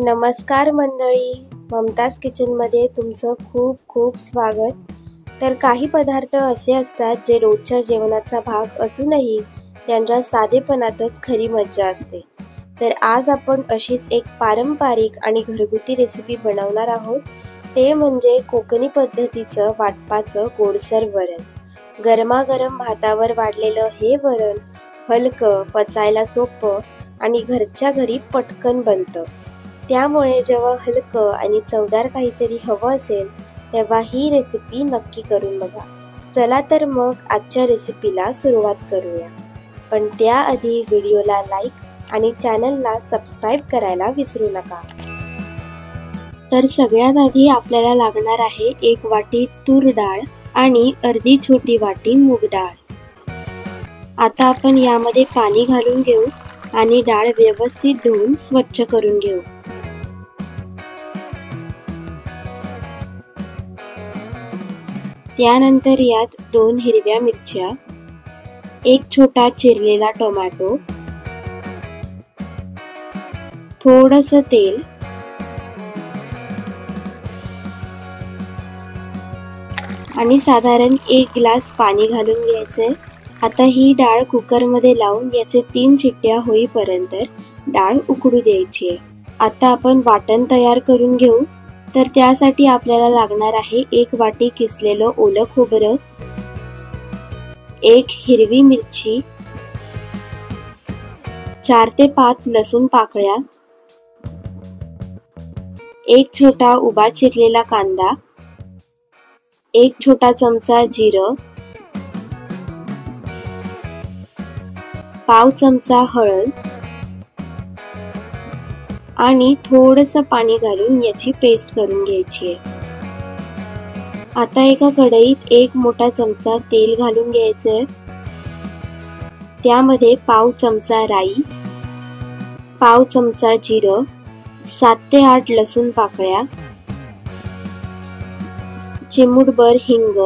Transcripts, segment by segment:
नमस्कार मंडळी, ममताज किचनमध्ये तुमचं खूप खूप स्वागत। तर काही पदार्थ असे असतात जे रोजच्या जेवणाचा भाग असूनही त्यांच्या साधेपणातच खरी मज्जा असते। तर आज आपण अशीच एक पारंपरिक आणि घरगुती रेसिपी बनवणार आहोत। ते म्हणजे कोकणी पद्धतीचं वाटपाचं गोडसर वरण। गरमागरम भातावर वाढलेलं हे वरण हलकं, पचायला सोपं आणि घरच्या घरी पटकन बनतं। त्यामुळे जेव्हा हलकं आणि चवदार काहीतरी हवं असेल तेव्हा ही रेसिपी नक्की करून बघा। चला तर मग आजच्या रेसिपीला सुरुवात करूया, पण त्याआधी व्हिडिओला लाईक आणि चॅनलला सबस्क्राइब करायला विसरू नका। तर सगळ्यात आधी आपल्याला लागणार आहे 1 वाटी तूर डाळ आणि अर्धी छोटी वाटी मूग डाळ। आता आपण यामध्ये पाणी घालून घेऊ आणि डाळ व्यवस्थित धुवून स्वच्छ करून घेऊ। त्यानंतर यात 2 हिरव्या मिरच्या, 1 छोटा चिरलेला टोमॅटो, थोडंसं तेल आणि साधारण 1 ग्लास पाणी घालून घ्यायचे। आता ही डाळ कुकरमध्ये लावून याचे 3 शिट्ट्या होईपर्यंत डाळ उकडू द्यायची आहे। आता आपण वाटण तयार करून घेऊ। तर त्यासाठी आपल्याला लागणार आहे 1 वाटी किसलेलं ओलं खोबरं, 1 हिरवी मिरची, 4 ते 5 लसूण पाकळ्या, 1 छोटा उभा चिरलेला कांदा, 1 छोटा चमचा जिरं, पाव चमचा हळद आणि थोडंसं पाणी घालून याची पेस्ट करून घ्यायची आहे। आता एका कढईत 1 मोठा चमचा तेल घालून घ्यायचंय। त्यामध्ये पाव चमचा राई, पाव चमचा जिरं, 7 ते 8 लसूण पाकळ्या, चिमूटभर हिंग,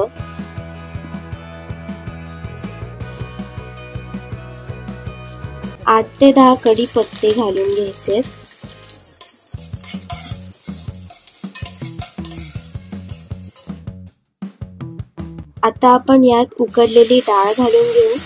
8 ते 10 कढीपत्ते घालून घ्यायचे। आता आपण यात उकडलेली डाळ घालून घेऊ।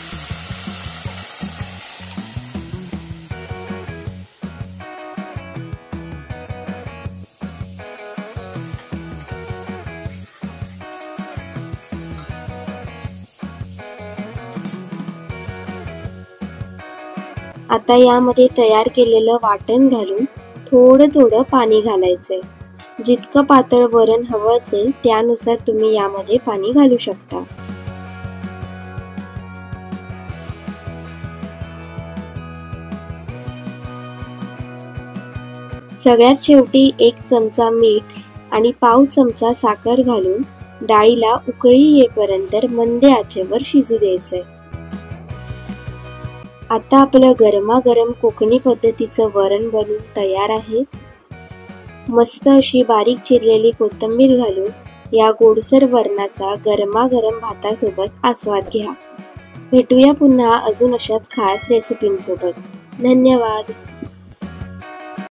आता यामध्ये तयार केलेलं वाटण घालून थोडं थोडं पाणी घालायचंय। जितकं पातळ वरण हवं असेल त्यानुसार तुम्ही यामध्ये पाणी घालू शकता। सगळ्यात शेवटी 1 चमचा मीठ आणि पाव चमचा साखर घालून डाळीला उकळी येईपर्यंत मंद आचेवर शिजू द्यायचंय। आता आपलं गरमागरम कोकणी पद्धतीचं वरण बनून तयार आहे। मस्त अशी बारीक चिरलेली कोथिंबीर घालून या गोडसर वरणाचा गरमागरम भातासोबत आस्वाद घ्या। भेटूया पुन्हा अजून अशाच खास रेसिपींसोबत। धन्यवाद।